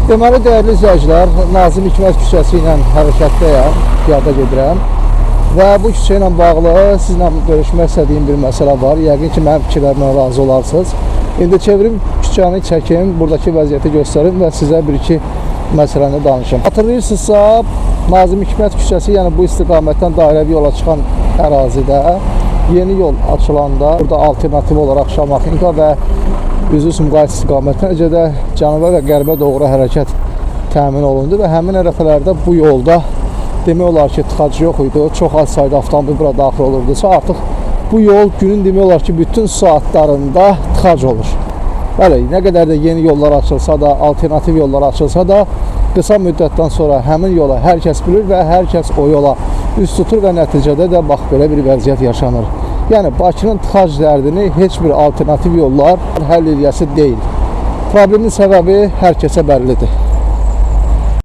Deməli, dəyərli izləyicilər, Nazım Hikmət küçəsi ilə hərəkətdəyəm, piyada gedirəm. Və bu küçə ilə bağlı sizlə görüşmək istədiyim bir məsələ var. Yəqin ki, mənim fikirlərimlə razı olarsınız. İndi çevirim, küçəni çəkim, buradakı vəziyyəti göstərim və sizə bir-iki məsələni danışım. Hatırlayırsınızsa, Nazım Hikmət küçəsi, yəni bu istiqamətdən dairəvi yola çıxan ərazidə yeni yol açılanda burada alternativ olaraq Şamaxınka və Üzü-Sumqayıt istiqamətinə necə də cənuba və qərbə doğru hərəkət təmin olundu və həmin ərəfələrdə bu yolda demək olar ki, tıxac yox idi. Çox az sayda avtomobil bura daxil olurdusa, artıq bu yol günün demək olar ki, bütün saatlarında tıxac olur. Bəli, nə qədər də yeni yollar açılsa da, alternativ yollar açılsa da, qısa müddətdən sonra həmin yola hər kəs bilir və hər kəs o yola üst tutur və nəticədə də bax belə bir vəziyyət yaşanır. Yəni, Bakının tıxac dərdini heç bir alternativ yollar həll edəsi deyil. Problemin səbəbi hər kəsə bəllidir.